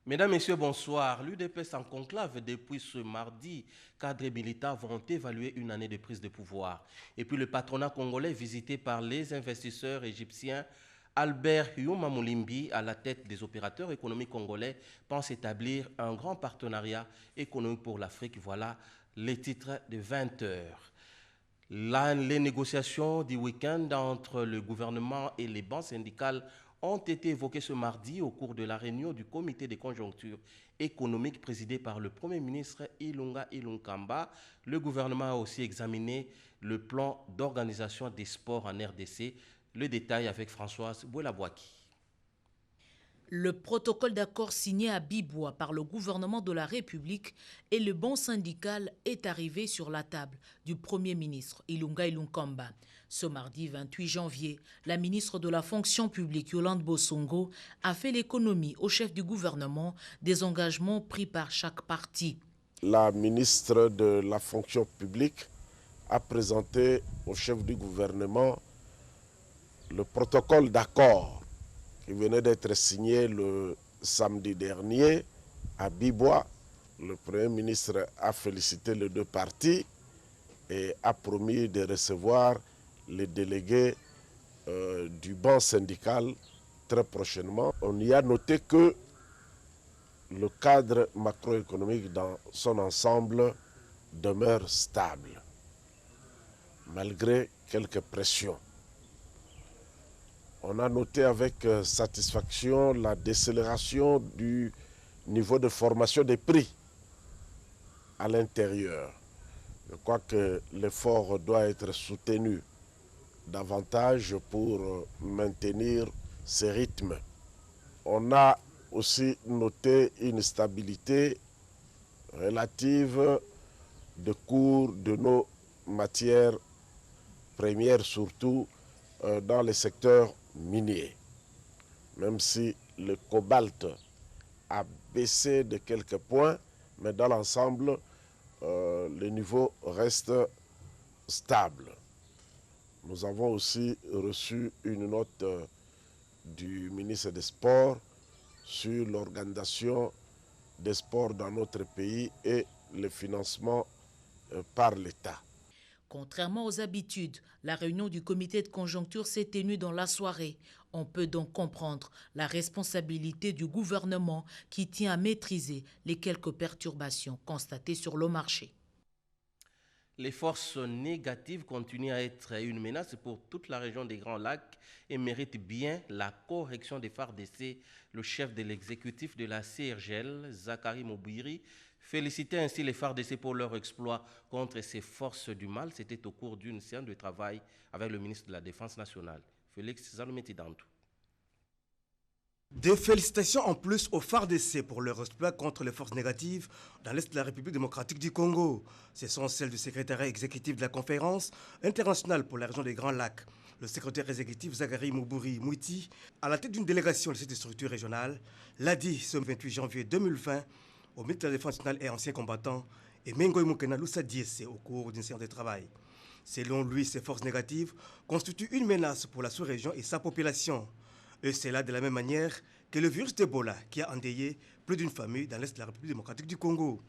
Mesdames, Messieurs, bonsoir. L'UDPS en conclave depuis ce mardi. Cadres et militaires vont évaluer une année de prise de pouvoir. Et puis le patronat congolais visité par les investisseurs égyptiens Albert Youma Moulimbi, à la tête des opérateurs économiques congolais, pense établir un grand partenariat économique pour l'Afrique. Voilà les titres de 20 heures. Là, les négociations du week-end entre le gouvernement et les banques syndicales ont été évoquées ce mardi au cours de la réunion du comité de conjoncture économique présidé par le Premier ministre Ilunga Ilunkamba. Le gouvernement a aussi examiné le plan d'organisation des sports en RDC. Le détail avec Françoise Bouelabouaki. Le protocole d'accord signé à Biboua par le gouvernement de la République et le banc syndical est arrivé sur la table du Premier ministre Ilunga Ilunkamba. Ce mardi 28 janvier, la ministre de la fonction publique Yolande Bosongo a fait l'économie au chef du gouvernement des engagements pris par chaque parti. La ministre de la fonction publique a présenté au chef du gouvernement le protocole d'accord qui venait d'être signé le samedi dernier à Biboua. Le Premier ministre a félicité les deux parties et a promis de recevoir les délégués du banc syndical très prochainement. On y a noté que le cadre macroéconomique dans son ensemble demeure stable, malgré quelques pressions. On a noté avec satisfaction la décélération du niveau de formation des prix à l'intérieur. Je crois que l'effort doit être soutenu davantage pour maintenir ces rythmes. On a aussi noté une stabilité relative de cours de nos matières premières, surtout dans les secteurs miniers. Même si le cobalt a baissé de quelques points, mais dans l'ensemble, le niveau reste stable. Nous avons aussi reçu une note du ministre des Sports sur l'organisation des sports dans notre pays et le financement par l'État. Contrairement aux habitudes, la réunion du comité de conjoncture s'est tenue dans la soirée. On peut donc comprendre la responsabilité du gouvernement qui tient à maîtriser les quelques perturbations constatées sur le marché. Les forces négatives continuent à être une menace pour toute la région des Grands Lacs et méritent bien la correction des FARDC. Le chef de l'exécutif de la CIRGL, Zachary Moubiri, félicitait ainsi les FARDC pour leur exploit contre ces forces du mal. C'était au cours d'une séance de travail avec le ministre de la Défense nationale, Félix Zaloumeti-Dantou. Des félicitations en plus aux FARDC pour leur exploit contre les forces négatives dans l'Est de la République démocratique du Congo. Ce sont celles du secrétariat exécutif de la conférence internationale pour la région des Grands Lacs. Le secrétaire exécutif Zachary Moubiri Mouiti, à la tête d'une délégation de cette structure régionale, l'a dit ce 28 janvier 2020 au ministre de la Défense nationale et ancien combattant et Mengoy Moukena Loussa Diesse au cours d'une séance de travail. Selon lui, ces forces négatives constituent une menace pour la sous-région et sa population. Et c'est là de la même manière que le virus d'Ebola qui a endeuillé plus d'une famille dans l'Est de la République démocratique du Congo.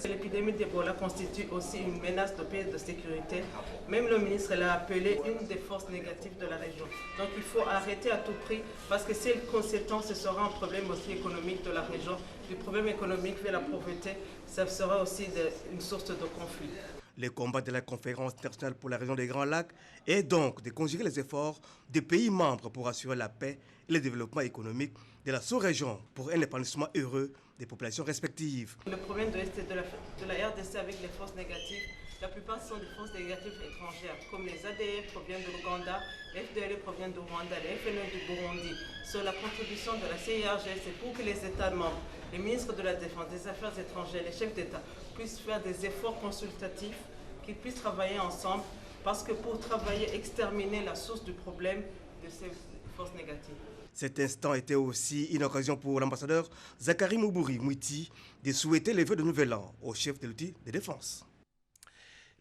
L'épidémie d'Ebola constitue aussi une menace de paix et de sécurité. Même le ministre l'a appelée une des forces négatives de la région. Donc il faut arrêter à tout prix parce que si elle conséquent, ce sera un problème aussi économique de la région. Du problème économique vers la pauvreté, ça sera aussi une source de conflit. Les combats de la conférence internationale pour la région des Grands Lacs est donc de conjuguer les efforts des pays membres pour assurer la paix et le développement économique de la sous-région pour un épanouissement heureux des populations respectives. Le problème de la RDC avec les forces négatives, la plupart sont des forces négatives étrangères, comme les ADF proviennent de l'Ouganda, les FDL proviennent du Rwanda, les FNL du Burundi. Sur la contribution de la CIRGL, c'est pour que les États membres, les ministres de la Défense, des Affaires étrangères, les chefs d'État puissent faire des efforts consultatifs, qu'ils puissent travailler ensemble, parce que pour travailler, exterminer la source du problème de ces forces négatives. Cet instant était aussi une occasion pour l'ambassadeur Zachary Moubiri Mouiti de souhaiter les vœux de nouvel an au chef de l'outil de défense.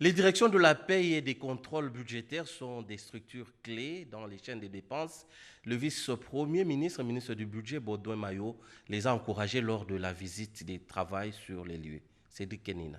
Les directions de la paie et des contrôles budgétaires sont des structures clés dans les chaînes de dépenses. Le vice-premier ministre, ministre du Budget, Baudouin Mayo, les a encouragés lors de la visite des travaux sur les lieux. Cédric Kenina.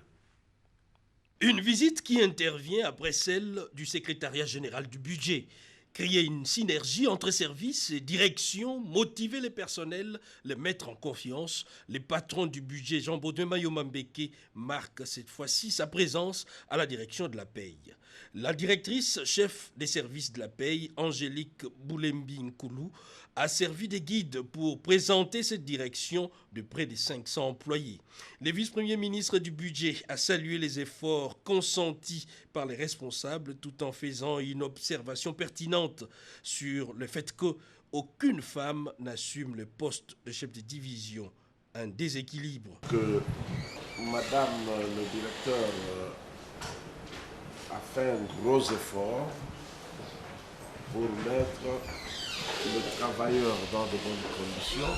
Une visite qui intervient après celle du secrétariat général du budget. Créer une synergie entre services et directions, motiver les personnels, les mettre en confiance. Les patrons du budget, Jean Baudouin Mayo Mambeke, marquent cette fois-ci sa présence à la direction de la paye. La directrice chef des services de la paye, Angélique Boulembi Nkoulou, a servi de guide pour présenter cette direction de près de 500 employés. Le vice-premier ministre du budget a salué les efforts consentis par les responsables tout en faisant une observation pertinente sur le fait qu'aucune femme n'assume le poste de chef de division. Un déséquilibre. Que Madame le directeur a fait un gros effort pour mettre le travailleur dans de bonnes conditions.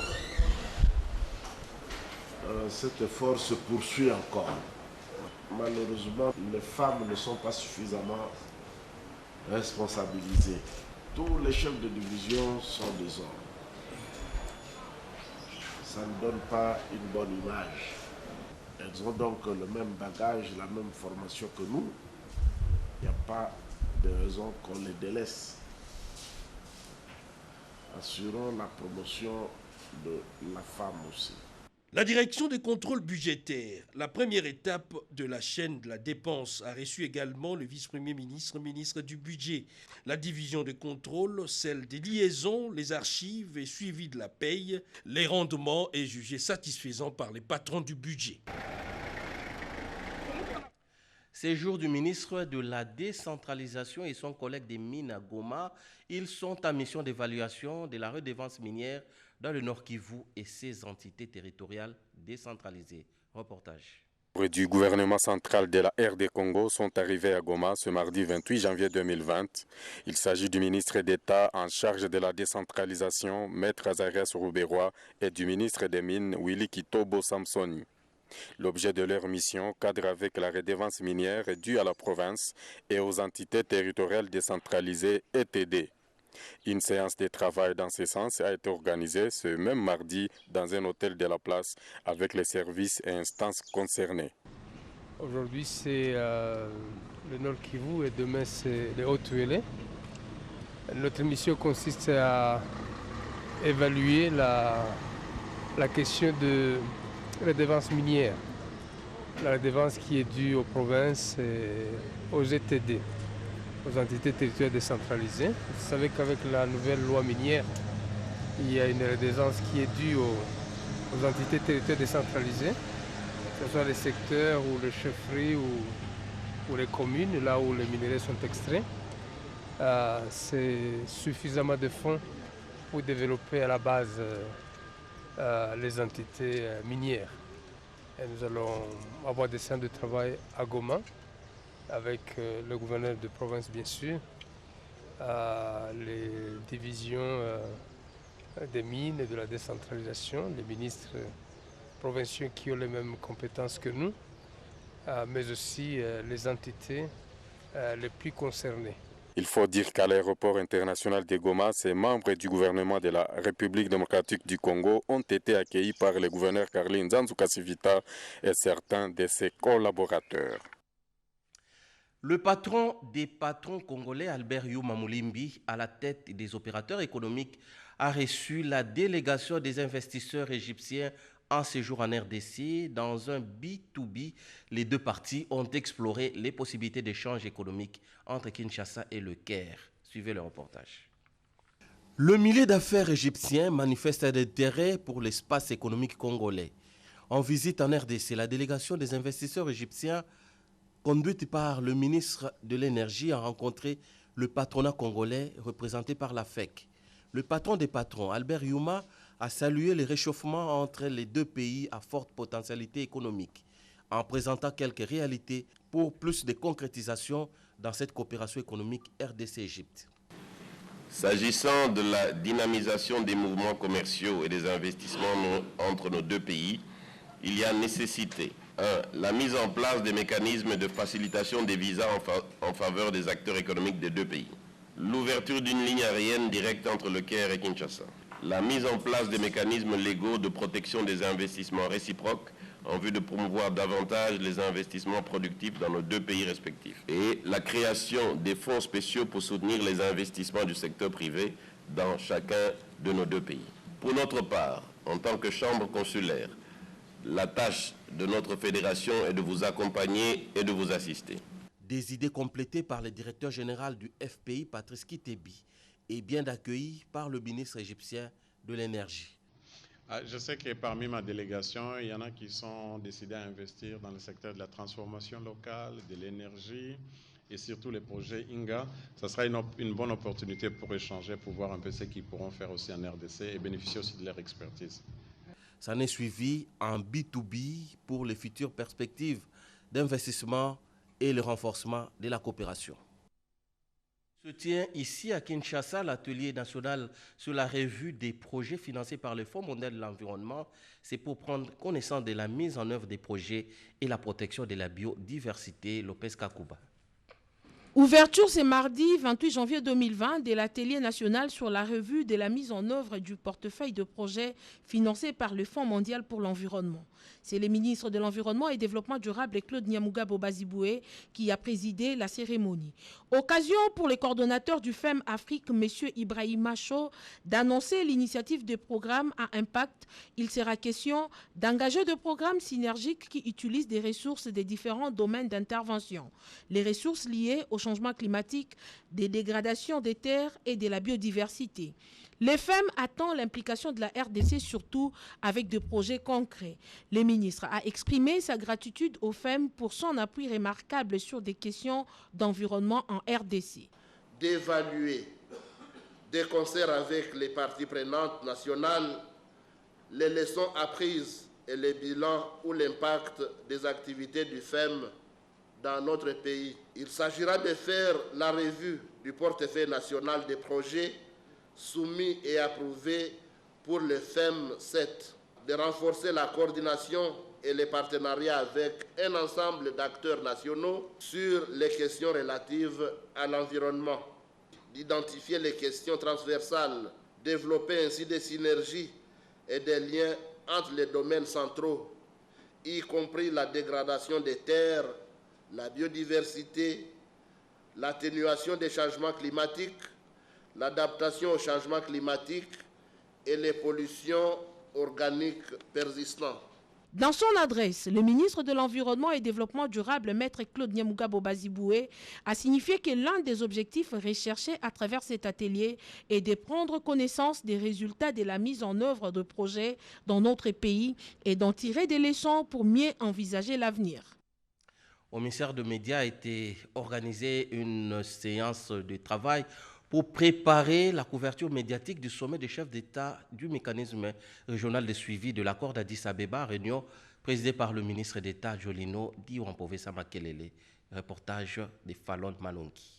Cet effort se poursuit encore. Malheureusement, les femmes ne sont pas suffisamment responsabilisées. Tous les chefs de division sont des hommes. Ça ne donne pas une bonne image. Elles ont donc le même bagage, la même formation que nous. Il n'y a pas de raison qu'on les délaisse. Assurons la promotion de la femme aussi. La direction des contrôles budgétaires, la première étape de la chaîne de la dépense, a reçu également le vice-premier ministre, ministre du budget. La division de contrôle, celle des liaisons, les archives et suivi de la paye, les rendements est jugé satisfaisant par les patrons du budget. Séjour du ministre de la décentralisation et son collègue des mines à Goma. Ils sont en mission d'évaluation de la redevance minière dans le Nord Kivu et ses entités territoriales décentralisées. Reportage. Du gouvernement central de la RD Congo sont arrivés à Goma ce mardi 28 janvier 2020. Il s'agit du ministre d'État en charge de la décentralisation, Maître Azarias Rouberois, et du ministre des Mines, Willy Kitobo Samsoni. L'objet de leur mission cadre avec la redevance minière due à la province et aux entités territoriales décentralisées ETD. Une séance de travail dans ce sens a été organisée ce même mardi dans un hôtel de la place avec les services et instances concernées. Aujourd'hui c'est le Nord Kivu et demain c'est le Haut-Uélé. Notre mission consiste à évaluer la question de redevance minière, la redevance qui est due aux provinces et aux ETD, aux entités territoriales décentralisées. Vous savez qu'avec la nouvelle loi minière, il y a une redevance qui est due aux entités territoriales décentralisées, que ce soit les secteurs ou les chefferies ou les communes, là où les minerais sont extraits. C'est suffisamment de fonds pour développer à la base les entités minières. Et nous allons avoir des séances de travail à Goma avec le gouverneur de province bien sûr, les divisions des mines et de la décentralisation, les ministres provinciaux qui ont les mêmes compétences que nous, mais aussi les entités les plus concernées. Il faut dire qu'à l'aéroport international de Goma, ces membres du gouvernement de la République démocratique du Congo ont été accueillis par le gouverneur Carlin Nzanzu Kasivita et certains de ses collaborateurs. Le patron des patrons congolais, Albert Youma Moulimbi, à la tête des opérateurs économiques, a reçu la délégation des investisseurs égyptiens en séjour en RDC. Dans un B2B, les deux parties ont exploré les possibilités d'échange économique entre Kinshasa et le Caire. Suivez le reportage. Le milieu d'affaires égyptien manifeste un intérêt pour l'espace économique congolais. En visite en RDC, la délégation des investisseurs égyptiens, conduite par le ministre de l'Énergie, a rencontré le patronat congolais représenté par la FEC. Le patron des patrons, Albert Youma, a salué les réchauffements entre les deux pays à forte potentialité économique, en présentant quelques réalités pour plus de concrétisation dans cette coopération économique RDC-Égypte. S'agissant de la dynamisation des mouvements commerciaux et des investissements entre nos deux pays, il y a nécessité, 1. La mise en place des mécanismes de facilitation des visas en faveur des acteurs économiques des deux pays. L'ouverture d'une ligne aérienne directe entre le Caire et Kinshasa. La mise en place des mécanismes légaux de protection des investissements réciproques en vue de promouvoir davantage les investissements productifs dans nos deux pays respectifs. Et la création des fonds spéciaux pour soutenir les investissements du secteur privé dans chacun de nos deux pays. Pour notre part, en tant que chambre consulaire, la tâche de notre fédération est de vous accompagner et de vous assister. Des idées complétées par le directeur général du FPI, Patrice Kitebi, et bien accueillies par le ministre égyptien de l'énergie. Je sais que parmi ma délégation, il y en a qui sont décidés à investir dans le secteur de la transformation locale, de l'énergie et surtout les projets INGA. Ça sera une bonne opportunité pour échanger, pour voir un peu ce qu'ils pourront faire aussi en RDC et bénéficier aussi de leur expertise. Ça en est suivi en B2B pour les futures perspectives d'investissement et le renforcement de la coopération. Se tient ici à Kinshasa l'atelier national sur la revue des projets financés par le Fonds mondial de l'environnement. C'est pour prendre connaissance de la mise en œuvre des projets et la protection de la biodiversité. Lopez Kakuba. Ouverture ce mardi 28 janvier 2020 de l'atelier national sur la revue de la mise en œuvre du portefeuille de projets financés par le Fonds mondial pour l'environnement. C'est le ministre de l'Environnement et Développement durable Claude Nyamugabo Baziboué qui a présidé la cérémonie. Occasion pour les coordonnateurs du FEM Afrique, M. Ibrahima Cho, d'annoncer l'initiative de programmes à impact. Il sera question d'engager des programmes synergiques qui utilisent des ressources des différents domaines d'intervention. Les ressources liées au changement climatique, des dégradations des terres et de la biodiversité. Le FEM attend l'implication de la RDC, surtout avec des projets concrets. Le ministre a exprimé sa gratitude au FEM pour son appui remarquable sur des questions d'environnement en RDC. D'évaluer, de concert avec les parties prenantes nationales, les leçons apprises et les bilans ou l'impact des activités du FEM dans notre pays. Il s'agira de faire la revue du portefeuille national des projets soumis et approuvés pour le FEM 7, de renforcer la coordination et les partenariats avec un ensemble d'acteurs nationaux sur les questions relatives à l'environnement, d'identifier les questions transversales, développer ainsi des synergies et des liens entre les domaines centraux, y compris la dégradation des terres, la biodiversité, l'atténuation des changements climatiques, l'adaptation au changement climatique et les pollutions organiques persistantes. Dans son adresse, le ministre de l'Environnement et Développement durable, Maître Claude Nyamugabo Baziboué, a signifié que l'un des objectifs recherchés à travers cet atelier est de prendre connaissance des résultats de la mise en œuvre de projets dans notre pays et d'en tirer des leçons pour mieux envisager l'avenir. Au ministère des Médias a été organisée une séance de travail pour préparer la couverture médiatique du sommet des chefs d'État du mécanisme régional de suivi de l'accord d'Addis Abeba, réunion présidée par le ministre d'État Jolino Diwanpovesa Makelele. Reportage de Fallon Malongi.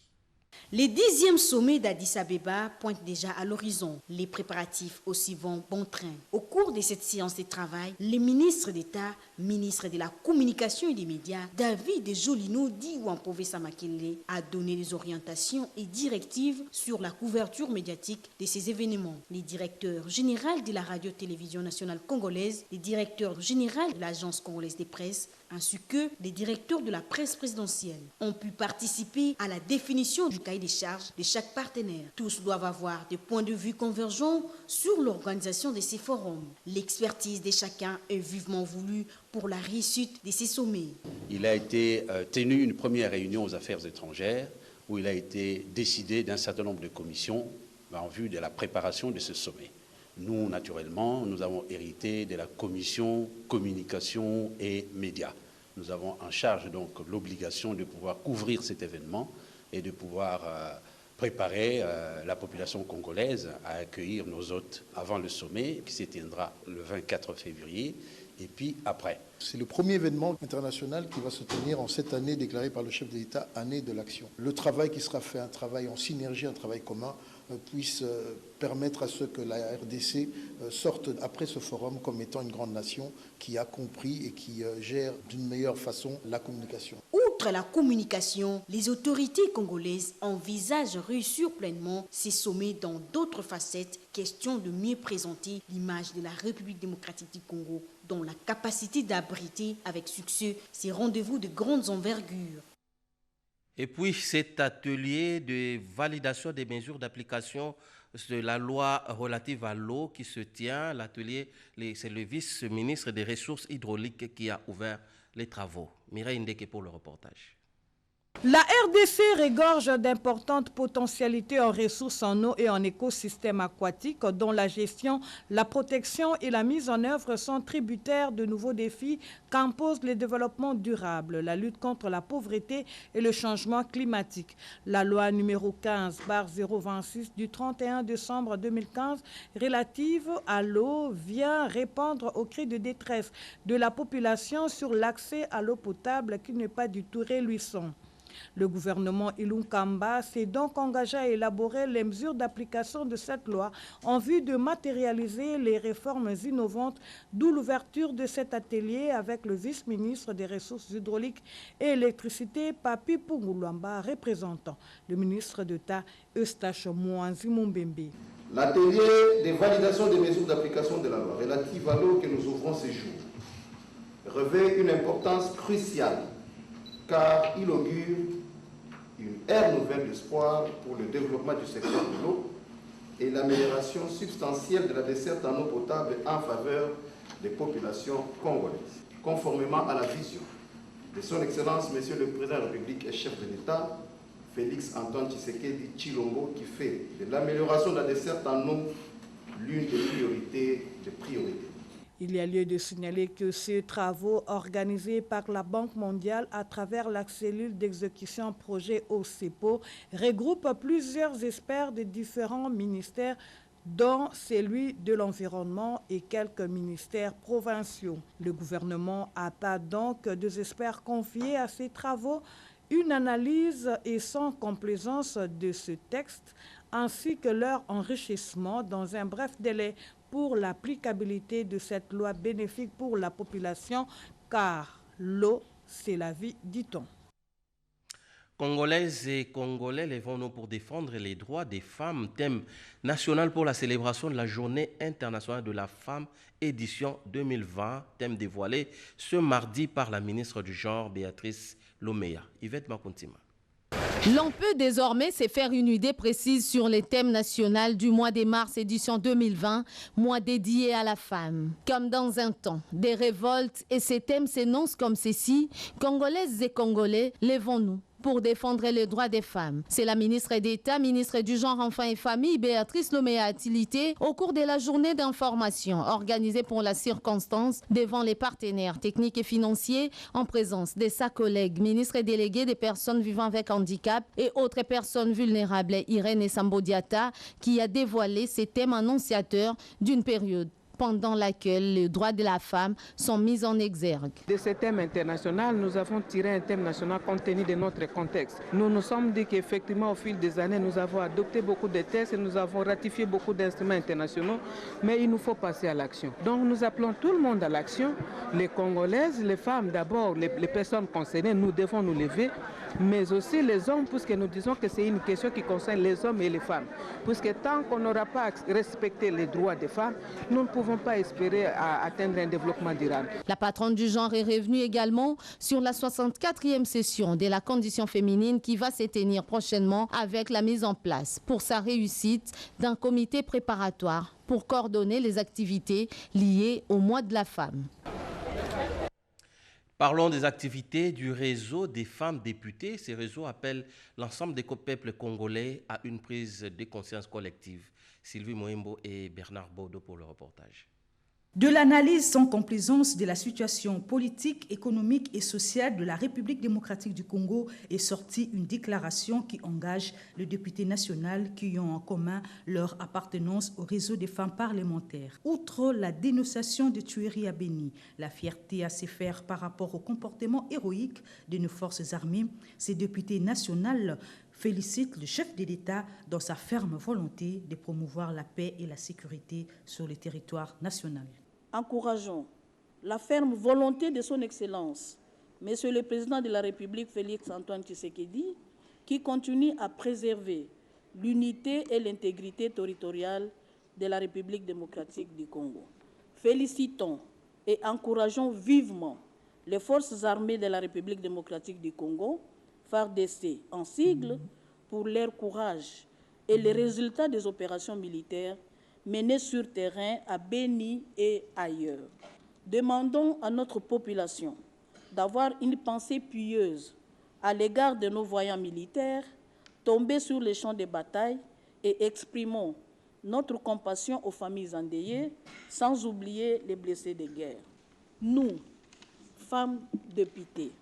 Le 10e sommet d'Addis Abeba pointe déjà à l'horizon. Les préparatifs aussi vont bon train. Au cours de cette séance de travail, le ministre d'État, ministre de la Communication et des Médias, David Jolino Diwanpovesa Makelele, a donné des orientations et directives sur la couverture médiatique de ces événements. Les directeurs généraux de la radio-télévision nationale congolaise, les directeurs généraux de l'Agence congolaise des presses, ainsi que les directeurs de la presse présidentielle ont pu participer à la définition du cahier des charges de chaque partenaire. Tous doivent avoir des points de vue convergents sur l'organisation de ces forums. L'expertise de chacun est vivement voulue pour la réussite de ces sommets. Il a été tenu une première réunion aux affaires étrangères où il a été décidé d'un certain nombre de commissions en vue de la préparation de ce sommet. Nous, naturellement, nous avons hérité de la commission communication et médias. Nous avons en charge donc l'obligation de pouvoir couvrir cet événement et de pouvoir préparer la population congolaise à accueillir nos hôtes avant le sommet qui se tiendra le 24 février et puis après. C'est le premier événement international qui va se tenir en cette année déclarée par le chef de l'État, année de l'action. Le travail qui sera fait, un travail en synergie, un travail commun puisse permettre à ce que la RDC sorte après ce forum comme étant une grande nation qui a compris et qui gère d'une meilleure façon la communication. Outre la communication, les autorités congolaises envisagent réussir pleinement ces sommets dans d'autres facettes, question de mieux présenter l'image de la République démocratique du Congo, dont la capacité d'abriter avec succès ces rendez-vous de grandes envergures. Et puis cet atelier de validation des mesures d'application de la loi relative à l'eau qui se tient, l'atelier, c'est le vice-ministre des Ressources hydrauliques qui a ouvert les travaux. Mireille Ndeke pour le reportage. La RDC regorge d'importantes potentialités en ressources en eau et en écosystèmes aquatiques dont la gestion, la protection et la mise en œuvre sont tributaires de nouveaux défis qu'impose le développement durable, la lutte contre la pauvreté et le changement climatique. La loi numéro 15/026 du 31 décembre 2015 relative à l'eau vient répondre aux cris de détresse de la population sur l'accès à l'eau potable qui n'est pas du tout réluisant. Le gouvernement Ilunga Kamba s'est donc engagé à élaborer les mesures d'application de cette loi en vue de matérialiser les réformes innovantes, d'où l'ouverture de cet atelier avec le vice-ministre des Ressources hydrauliques et électricité, Papi Pungulwamba, représentant le ministre d'État Eustache Mouanzi Mumbembe. L'atelier de validation des mesures d'application de la loi relative à l'eau que nous ouvrons ce jour revêt une importance cruciale car il augure une ère nouvelle d'espoir pour le développement du secteur de l'eau et l'amélioration substantielle de la desserte en eau potable en faveur des populations congolaises. Conformément à la vision de son Excellence, Monsieur le Président de la République et chef de l'État, Félix Antoine Tshisekedi Tshilombo, qui fait de l'amélioration de la desserte en eau l'une des priorités. Il y a lieu de signaler que ces travaux organisés par la Banque mondiale à travers la cellule d'exécution projet OCEPO regroupent plusieurs experts de différents ministères, dont celui de l'environnement et quelques ministères provinciaux. Le gouvernement a pas donc des experts confiés à ces travaux, une analyse et sans complaisance de ce texte, ainsi que leur enrichissement dans un bref délai pour l'applicabilité de cette loi bénéfique pour la population, car l'eau, c'est la vie, dit-on. Congolaises et Congolais, lèvons-nous pour défendre les droits des femmes, thème national pour la célébration de la Journée internationale de la femme, édition 2020, thème dévoilé ce mardi par la ministre du Genre, Béatrice Loméa. Yvette Makuntima. L'on peut désormais se faire une idée précise sur les thèmes nationaux du mois de mars édition 2020, mois dédié à la femme. Comme dans un temps, des révoltes et ces thèmes s'énoncent comme ceci: Congolaises et Congolais, lèvons-nous pour défendre les droits des femmes. C'est la ministre d'État, ministre du Genre, Enfants et Famille, Béatrice Loméa Atilité, au cours de la journée d'information organisée pour la circonstance devant les partenaires techniques et financiers, en présence de sa collègue, ministre déléguée des personnes vivant avec handicap et autres personnes vulnérables, Irène Sambodiata, qui a dévoilé ces thèmes annonciateurs d'une période pendant laquelle les droits de la femme sont mis en exergue. De ce thème international, nous avons tiré un thème national compte tenu de notre contexte. Nous nous sommes dit qu'effectivement, au fil des années, nous avons adopté beaucoup de textes et nous avons ratifié beaucoup d'instruments internationaux, mais il nous faut passer à l'action. Donc nous appelons tout le monde à l'action, les Congolaises, les femmes d'abord, les personnes concernées, nous devons nous lever, mais aussi les hommes, puisque nous disons que c'est une question qui concerne les hommes et les femmes. Puisque tant qu'on n'aura pas respecté les droits des femmes, nous ne pouvons pas espérer atteindre un développement durable. La patronne du genre est revenue également sur la 64e session de la condition féminine qui va se tenir prochainement avec la mise en place pour sa réussite d'un comité préparatoire pour coordonner les activités liées au mois de la femme. Parlons des activités du réseau des femmes députées. Ces réseaux appellent l'ensemble des peuples congolais à une prise de conscience collective. Sylvie Moembo et Bernard Baudot pour le reportage. De l'analyse sans complaisance de la situation politique, économique et sociale de la République démocratique du Congo est sortie une déclaration qui engage les députés nationaux qui ont en commun leur appartenance au réseau des femmes parlementaires. Outre la dénonciation des tueries à Béni, la fierté à se faire par rapport au comportement héroïque de nos forces armées, ces députés nationaux félicite le chef de l'État dans sa ferme volonté de promouvoir la paix et la sécurité sur le territoire national. Encourageons la ferme volonté de son Excellence, Monsieur le Président de la République Félix Antoine Tshisekedi, qui continue à préserver l'unité et l'intégrité territoriale de la République démocratique du Congo. Félicitons et encourageons vivement les forces armées de la République démocratique du Congo, FARDC en sigle, pour leur courage et les résultats des opérations militaires menées sur terrain à Beni et ailleurs. Demandons à notre population d'avoir une pensée pieuse à l'égard de nos voyants militaires tombés sur les champs de bataille et exprimons notre compassion aux familles endeuillées, sans oublier les blessés de guerre. Nous, femmes députées,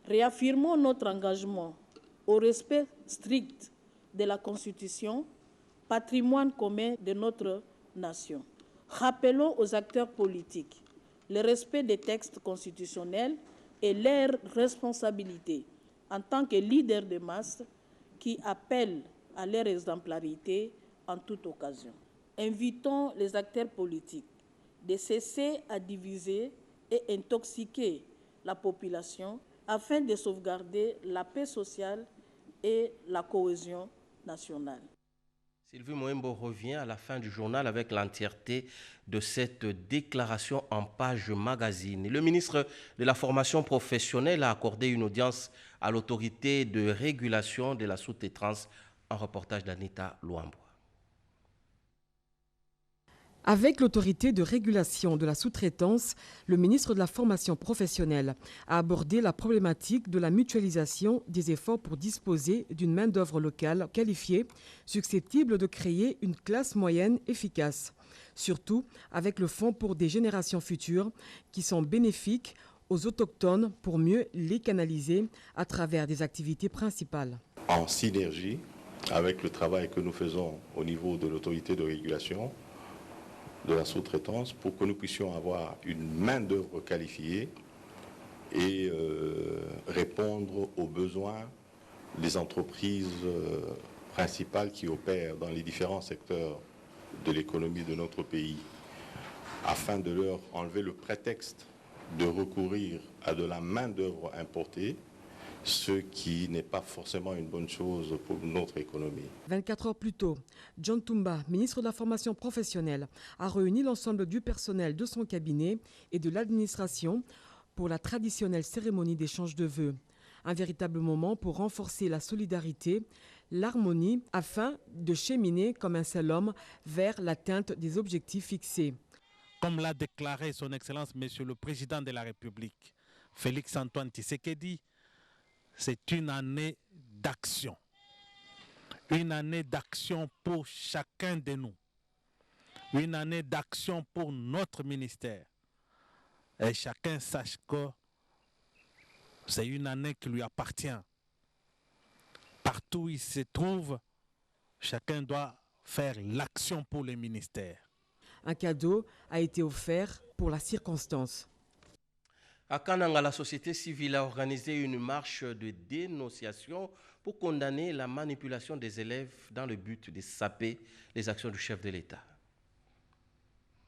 réaffirmons notre engagement au respect strict de la Constitution, patrimoine commun de notre nation. Rappelons aux acteurs politiques le respect des textes constitutionnels et leurs responsabilités en tant que leaders de masse qui appellent à leur exemplarité en toute occasion. Invitons les acteurs politiques de cesser à diviser et intoxiquer la population afin de sauvegarder la paix sociale et la cohésion nationale. Sylvie Moembo revient à la fin du journal avec l'entièreté de cette déclaration en page magazine. Le ministre de la formation professionnelle a accordé une audience à l'autorité de régulation de la sous-traitance, un reportage d'Anita Luambo. Avec l'autorité de régulation de la sous-traitance, le ministre de la formation professionnelle a abordé la problématique de la mutualisation des efforts pour disposer d'une main-d'œuvre locale qualifiée, susceptible de créer une classe moyenne efficace. Surtout avec le Fonds pour des générations futures qui sont bénéfiques aux autochtones pour mieux les canaliser à travers des activités principales. En synergie avec le travail que nous faisons au niveau de l'autorité de régulation de la sous-traitance pour que nous puissions avoir une main-d'œuvre qualifiée et répondre aux besoins des entreprises principales qui opèrent dans les différents secteurs de l'économie de notre pays, afin de leur enlever le prétexte de recourir à de la main-d'œuvre importée, ce qui n'est pas forcément une bonne chose pour notre économie. 24 heures plus tôt, John Toumba, ministre de la formation professionnelle, a réuni l'ensemble du personnel de son cabinet et de l'administration pour la traditionnelle cérémonie d'échange de vœux. Un véritable moment pour renforcer la solidarité, l'harmonie, afin de cheminer comme un seul homme vers l'atteinte des objectifs fixés. Comme l'a déclaré son Excellence, Monsieur le Président de la République, Félix Antoine Tshisekedi, c'est une année d'action. Une année d'action pour chacun de nous. Une année d'action pour notre ministère. Et chacun sache que c'est une année qui lui appartient. Partout où il se trouve, chacun doit faire l'action pour le ministère. Un cadeau a été offert pour la circonstance. À Kananga, la société civile a organisé une marche de dénonciation pour condamner la manipulation des élèves dans le but de saper les actions du chef de l'État.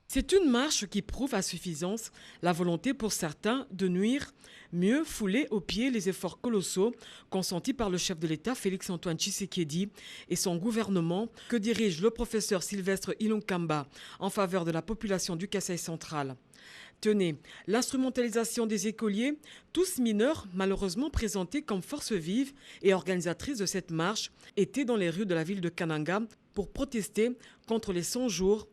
C'est une marche qui prouve à suffisance la volonté pour certains de nuire, mieux fouler aux pieds les efforts colossaux consentis par le chef de l'État Félix Antoine Tshisekedi et son gouvernement que dirige le professeur Sylvestre Ilunkamba en faveur de la population du Kasaï central. Tenez, l'instrumentalisation des écoliers, tous mineurs malheureusement présentés comme force vive et organisatrices de cette marche, étaient dans les rues de la ville de Kananga pour protester contre les 100 jours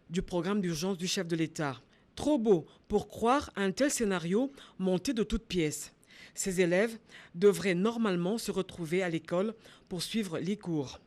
du programme d'urgence du chef de l'État. Trop beau pour croire à un tel scénario monté de toutes pièces. Ces élèves devraient normalement se retrouver à l'école pour suivre les cours.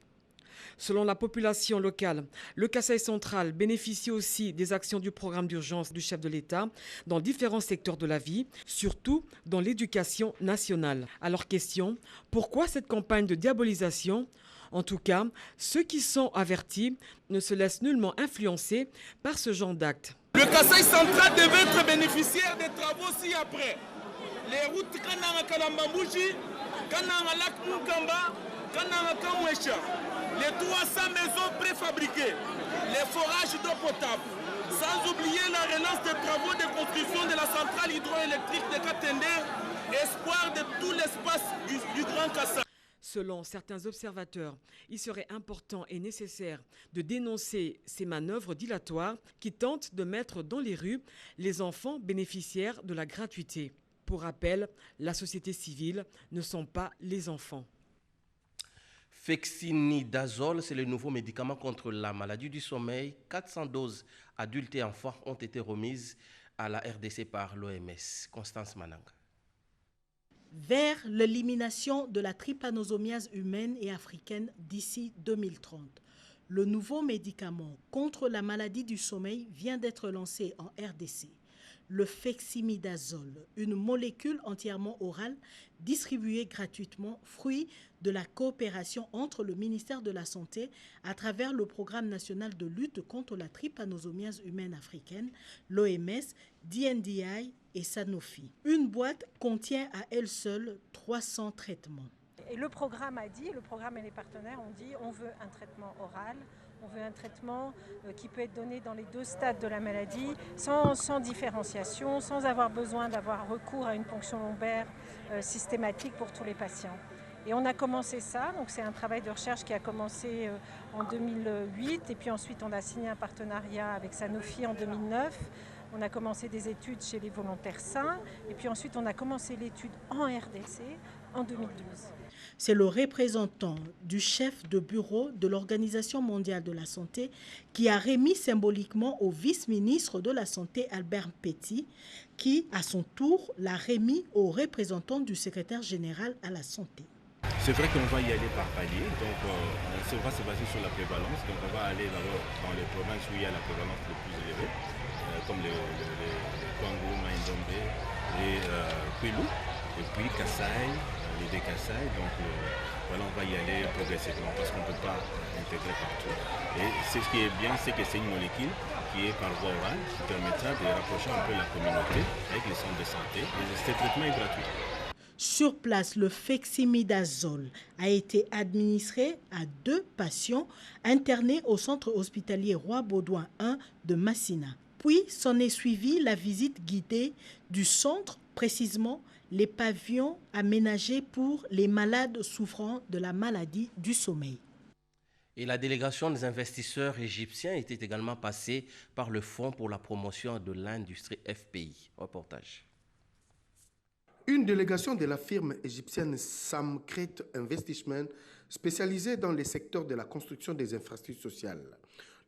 Selon la population locale, le Kasaï central bénéficie aussi des actions du programme d'urgence du chef de l'État dans différents secteurs de la vie, surtout dans l'éducation nationale. Alors question, pourquoi cette campagne de diabolisation ? En tout cas, ceux qui sont avertis ne se laissent nullement influencer par ce genre d'actes. Le Kasaï central devait être bénéficiaire des travaux ci-après. Les routes Kananga-Kalambambouji, Kananga-Lac-Mukamba, les 300 maisons préfabriquées, les forages d'eau potable, sans oublier la relance des travaux de construction de la centrale hydroélectrique de Katende, espoir de tout l'espace du Grand Kassai. Selon certains observateurs, il serait important et nécessaire de dénoncer ces manœuvres dilatoires qui tentent de mettre dans les rues les enfants bénéficiaires de la gratuité. Pour rappel, la société civile ne sont pas les enfants. Fexinidazole, c'est le nouveau médicament contre la maladie du sommeil. 400 doses adultes et enfants ont été remises à la RDC par l'OMS. Constance Mananga. Vers l'élimination de la trypanosomiase humaine et africaine d'ici 2030. Le nouveau médicament contre la maladie du sommeil vient d'être lancé en RDC. Le feximidazole, une molécule entièrement orale distribuée gratuitement, fruit de la coopération entre le ministère de la Santé à travers le Programme national de lutte contre la trypanosomiase humaine africaine, l'OMS, DNDi et Sanofi. Une boîte contient à elle seule 300 traitements. Et le programme a dit, le programme et les partenaires ont dit, on veut un traitement oral. On veut un traitement qui peut être donné dans les 2 stades de la maladie, sans différenciation, sans avoir besoin d'avoir recours à une ponction lombaire systématique pour tous les patients. Et on a commencé ça, donc c'est un travail de recherche qui a commencé en 2008, et puis ensuite on a signé un partenariat avec Sanofi en 2009. On a commencé des études chez les volontaires sains, et puis ensuite on a commencé l'étude en RDC en 2012. C'est le représentant du chef de bureau de l'Organisation mondiale de la santé qui a remis symboliquement au vice-ministre de la Santé Albert Petit, qui à son tour l'a remis au représentant du secrétaire général à la santé. C'est vrai qu'on va y aller par palier, donc on va se baser sur la prévalence. Donc on va aller d'abord dans les provinces où il y a la prévalence le plus élevée, comme le Congo, Maïndombe et Kwilu, et puis Kassai, les deux Kassai. Donc voilà, on va y aller progressivement parce qu'on ne peut pas intégrer partout. Et ce qui est bien, c'est que c'est une molécule qui est par voie orale, qui permettra de rapprocher un peu la communauté avec les centres de santé. Et ce traitement est gratuit. Sur place, le feximidazole a été administré à 2 patients internés au centre hospitalier Roi-Baudouin 1 de Massina. Puis s'en est suivi la visite guidée du centre, précisément les pavillons aménagés pour les malades souffrant de la maladie du sommeil. Et la délégation des investisseurs égyptiens était également passée par le Fonds pour la promotion de l'industrie FPI. Reportage. Une délégation de la firme égyptienne Samcret Investment, spécialisée dans les secteurs de la construction des infrastructures sociales.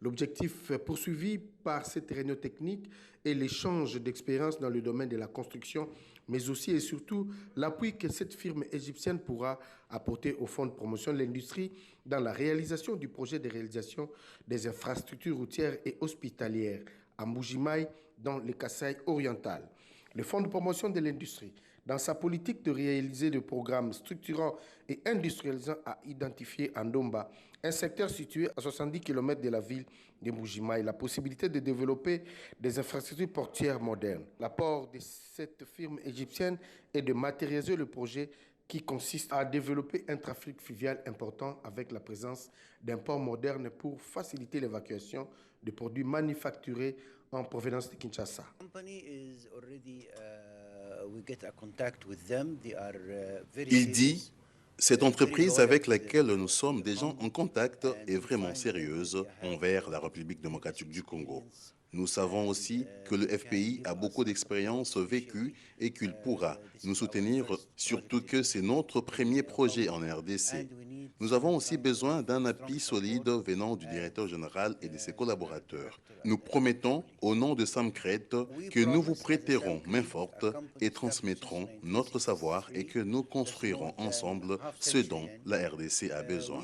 L'objectif poursuivi par cette réunion technique est l'échange d'expériences dans le domaine de la construction, mais aussi et surtout l'appui que cette firme égyptienne pourra apporter au Fonds de promotion de l'industrie dans la réalisation du projet de réalisation des infrastructures routières et hospitalières à Mbujimaï dans le Kassai oriental. Le Fonds de promotion de l'industrie, dans sa politique de réaliser des programmes structurants et industrialisants, a identifié à Ndomba, un secteur situé à 70 km de la ville de Mbujimaï, la possibilité de développer des infrastructures portières modernes. L'apport de cette firme égyptienne est de matérialiser le projet qui consiste à développer un trafic fluvial important avec la présence d'un port moderne pour faciliter l'évacuation de produits manufacturés en provenance de Kinshasa. Il dit, cette entreprise avec laquelle nous sommes déjà en contact est vraiment sérieuse envers la République démocratique du Congo. Nous savons aussi que le FPI a beaucoup d'expérience vécue et qu'il pourra nous soutenir, surtout que c'est notre premier projet en RDC. Nous avons aussi besoin d'un appui solide venant du directeur général et de ses collaborateurs. Nous promettons, au nom de Samcret, que nous vous prêterons main forte et transmettrons notre savoir et que nous construirons ensemble ce dont la RDC a besoin.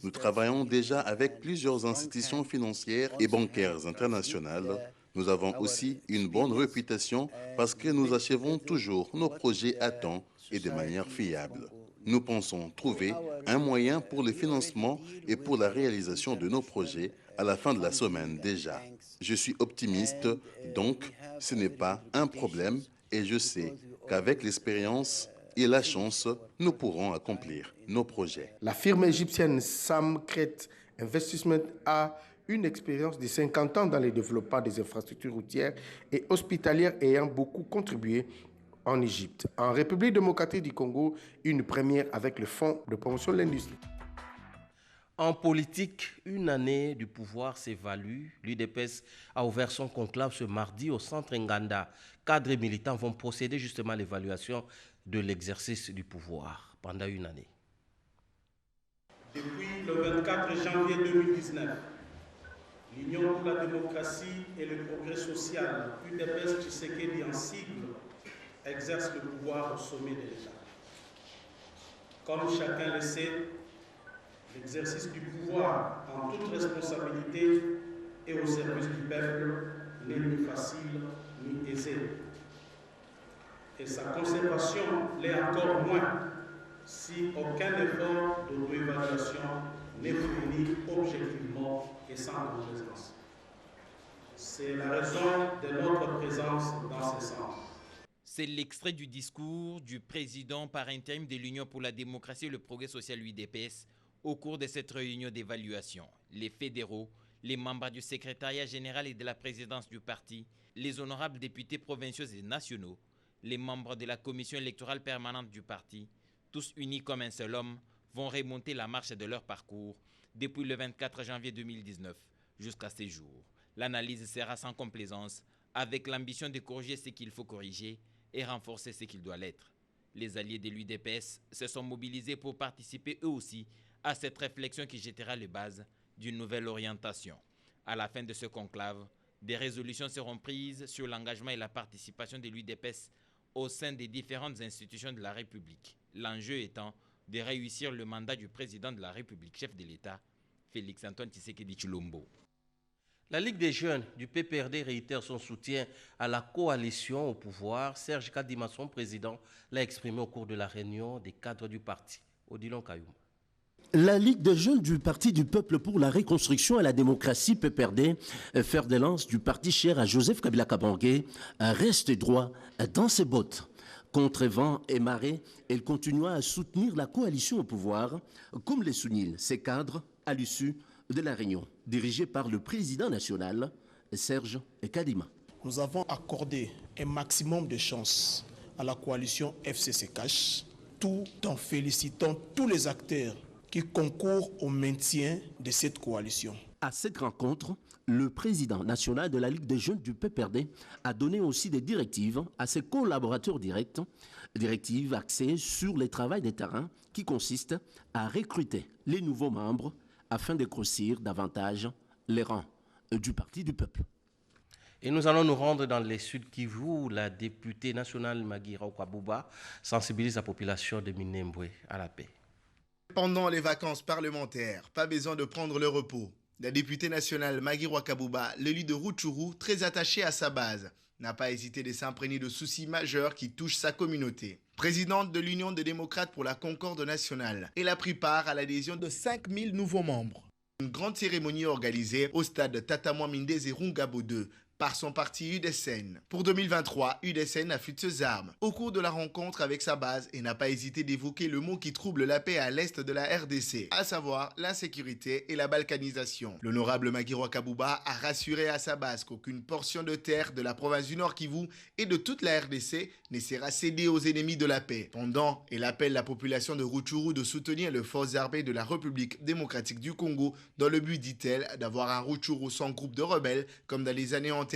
Nous travaillons déjà avec plusieurs institutions financières et bancaires internationales. Nous avons aussi une bonne réputation parce que nous achevons toujours nos projets à temps et de manière fiable. Nous pensons trouver un moyen pour le financement et pour la réalisation de nos projets à la fin de la semaine déjà. Je suis optimiste, donc ce n'est pas un problème et je sais qu'avec l'expérience et la chance, nous pourrons accomplir nos projets. La firme égyptienne Samcret Investment a une expérience de 50 ans dans le développement des infrastructures routières et hospitalières ayant beaucoup contribué en Égypte. En République démocratique du Congo, une première avec le Fonds de promotion de l'industrie. En politique, une année du pouvoir s'évalue. L'UDPS a ouvert son conclave ce mardi au centre Nganda. Cadres et militants vont procéder justement à l'évaluation de l'exercice du pouvoir pendant une année. Depuis le 24 janvier 2019, l'Union pour la démocratie et le progrès social, UDPS Tshisekedi en sigle, exerce le pouvoir au sommet de l'État. Comme chacun le sait, l'exercice du pouvoir en toute responsabilité et au service du peuple n'est ni facile ni aisé. Et sa conservation l'est encore moins si aucun effort d'auto-évaluation n'est fourni objectivement et sans complaisance. C'est la raison de notre présence dans ce sens. C'est l'extrait du discours du président par intérim de l'Union pour la démocratie et le progrès social UDPS au cours de cette réunion d'évaluation. Les fédéraux, les membres du secrétariat général et de la présidence du parti, les honorables députés provinciaux et nationaux, les membres de la commission électorale permanente du parti, tous unis comme un seul homme, vont remonter la marche de leur parcours depuis le 24 janvier 2019 jusqu'à ces jours. L'analyse sera sans complaisance, avec l'ambition de corriger ce qu'il faut corriger et renforcer ce qu'il doit l'être. Les alliés de l'UDPS se sont mobilisés pour participer eux aussi à cette réflexion qui jettera les bases d'une nouvelle orientation. À la fin de ce conclave, des résolutions seront prises sur l'engagement et la participation de l'UDPS au sein des différentes institutions de la République. L'enjeu étant de réussir le mandat du président de la République, chef de l'État, Félix Antoine Tshisekedi Tshilombo. La Ligue des jeunes du PPRD réitère son soutien à la coalition au pouvoir. Serge Kadima, son président, l'a exprimé au cours de la réunion des cadres du parti. Odilon Kayoum. La Ligue des jeunes du Parti du peuple pour la reconstruction et la démocratie, PPRD, fer de lance du parti cher à Joseph Kabila Kabange, reste droit dans ses bottes. Contre vent et marée, elle continua à soutenir la coalition au pouvoir, comme les soulignent ses cadres à l'issue de la réunion, dirigée par le président national, Serge Kadima. Nous avons accordé un maximum de chance à la coalition FCC Cash, tout en félicitant tous les acteurs qui concourent au maintien de cette coalition. À cette rencontre, le président national de la Ligue des jeunes du PPRD a donné aussi des directives à ses collaborateurs directs, directives axées sur le travail des terrains qui consistent à recruter les nouveaux membres afin de grossir davantage les rangs du Parti du peuple. Et nous allons nous rendre dans les Sud Kivu où la députée nationale Magira Okabuba sensibilise la population de Minembwe à la paix. Pendant les vacances parlementaires, pas besoin de prendre le repos. La députée nationale Magira Kabuba, l'élu de Rutshuru, très attaché à sa base, n'a pas hésité de s'imprégner de soucis majeurs qui touchent sa communauté. Présidente de l'Union des démocrates pour la concorde nationale, elle a pris part à l'adhésion de 5000 nouveaux membres. Une grande cérémonie organisée au stade Tatamwa Mindeze Rungabo 2 par son parti UDSN. Pour 2023, UDSN affûte ses armes. Au cours de la rencontre avec sa base, et n'a pas hésité d'évoquer le mot qui trouble la paix à l'est de la RDC, à savoir l'insécurité et la balkanisation. L'honorable Magira Kabuba a rassuré à sa base qu'aucune portion de terre de la province du Nord Kivu et de toute la RDC ne sera cédée aux ennemis de la paix. Pendant, elle appelle la population de Rutshuru de soutenir les forces armées de la République démocratique du Congo dans le but, dit-elle, d'avoir un Rutshuru sans groupe de rebelles comme dans les années antérieures.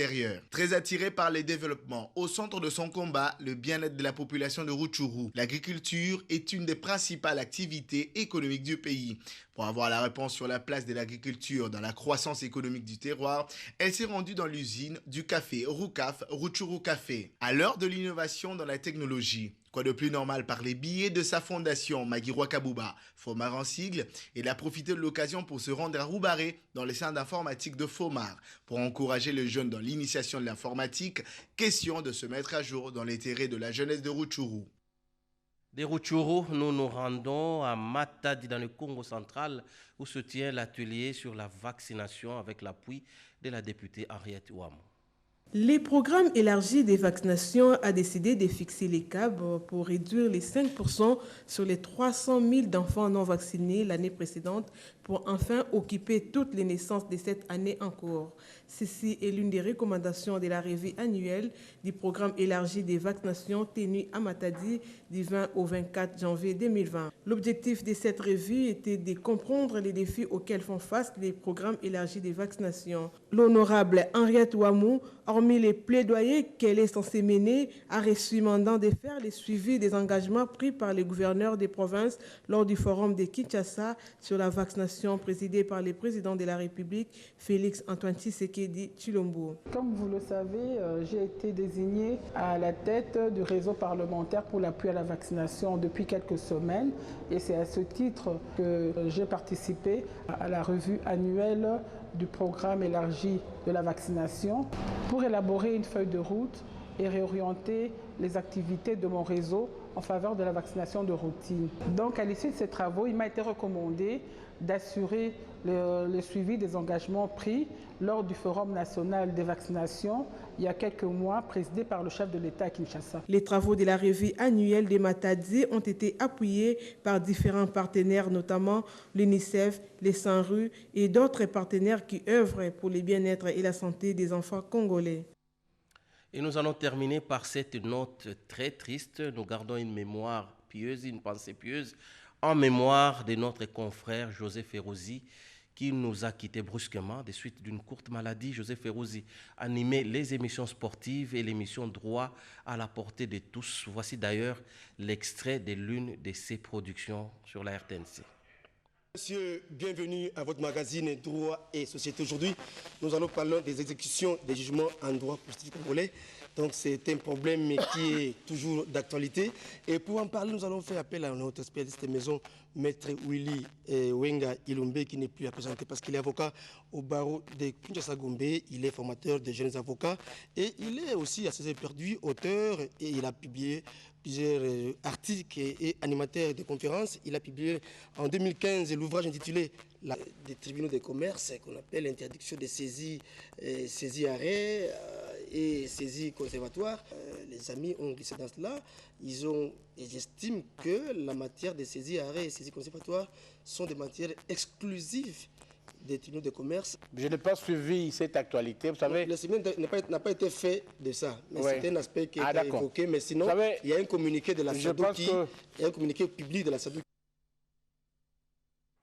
Très attiré par les développements, au centre de son combat, le bien-être de la population de Rutshuru. L'agriculture est une des principales activités économiques du pays. Pour avoir la réponse sur la place de l'agriculture dans la croissance économique du terroir, elle s'est rendue dans l'usine du café Rukaf, Rutshuru Café. À l'heure de l'innovation dans la technologie, quoi de plus normal par les billets de sa fondation, Magira Kabuba, Fomar en sigle, elle a profité de l'occasion pour se rendre à Roubaré dans les centres d'informatique de Fomar. Pour encourager les jeunes dans l'initiation de l'informatique, question de se mettre à jour dans l'intérêt de la jeunesse de Rutshuru. De Rutshuru, nous nous rendons à Matadi dans le Congo central où se tient l'atelier sur la vaccination avec l'appui de la députée Henriette Ouamou. Les programmes élargis des vaccinations a décidé de fixer les câbles pour réduire les 5% sur les 300 000 d'enfants non vaccinés l'année précédente pour enfin occuper toutes les naissances de cette année en cours. Ceci est l'une des recommandations de la revue annuelle du programme élargi des vaccinations tenu à Matadi du 20 au 24 janvier 2020. L'objectif de cette revue était de comprendre les défis auxquels font face les programmes élargis des vaccinations. L'honorable Henriette Ouamou, hormis les plaidoyers qu'elle est censée mener, a reçu mandat de faire le suivi des engagements pris par les gouverneurs des provinces lors du forum de Kinshasa sur la vaccination présidé par le président de la République, Félix Antoine Tshisekedi Tshilombo. Comme vous le savez, j'ai été désigné à la tête du réseau parlementaire pour l'appui à la vaccination depuis quelques semaines et c'est à ce titre que j'ai participé à la revue annuelle du programme élargi de la vaccination pour élaborer une feuille de route et réorienter les activités de mon réseau en faveur de la vaccination de routine. Donc à l'issue de ces travaux, il m'a été recommandé d'assurer le suivi des engagements pris lors du Forum national des vaccinations il y a quelques mois, présidé par le chef de l'État à Kinshasa. Les travaux de la revue annuelle des Matadi ont été appuyés par différents partenaires, notamment l'UNICEF, les Sans-Rue et d'autres partenaires qui œuvrent pour le bien-être et la santé des enfants congolais. Et nous allons terminer par cette note très triste. Nous gardons une mémoire pieuse, une pensée pieuse en mémoire de notre confrère Joseph Ferrozi qui nous a quittés brusquement des suites d'une courte maladie. Joseph Ferrozi animait les émissions sportives et l'émission Droit à la portée de tous. Voici d'ailleurs l'extrait de l'une de ses productions sur la RTNC. Monsieur, bienvenue à votre magazine Droit et Société. Aujourd'hui, nous allons parler des exécutions des jugements en droit positif congolais. Donc c'est un problème qui est toujours d'actualité. Et pour en parler, nous allons faire appel à notre spécialiste de maison, Maître Willy Wenga Ilombe, qui n'est plus à présenter parce qu'il est avocat au barreau de Kinshasa Gombe. Il est formateur de jeunes avocats et il est aussi à ses perdu auteur et il a publié plusieurs articles et animateur de conférences. Il a publié en 2015 l'ouvrage intitulé des tribunaux de commerce qu'on appelle l'interdiction des saisies, saisies arrêts et saisies conservatoires. Les amis ont glissé dans cela. Ils estiment que la matière des saisies arrêts et saisies conservatoires sont des matières exclusives des tribunaux de commerce. Je n'ai pas suivi cette actualité, vous savez. Le séminaire n'a pas été fait de ça, mais ouais. c'est un aspect qui a été évoqué. Mais sinon, savez, il y a un communiqué de la SADO il y a un communiqué public de la SADO.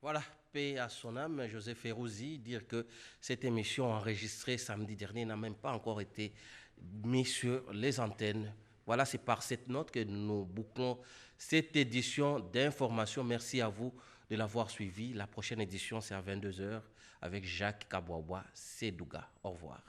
Voilà, paix à son âme, Joseph Ferrozi, dire que cette émission enregistrée samedi dernier n'a même pas encore été mise sur les antennes. Voilà, c'est par cette note que nous bouclons cette édition d'information. Merci à vous de l'avoir suivi. La prochaine édition, c'est à 22h avec Jacques Kabouawa Sedouga. Au revoir.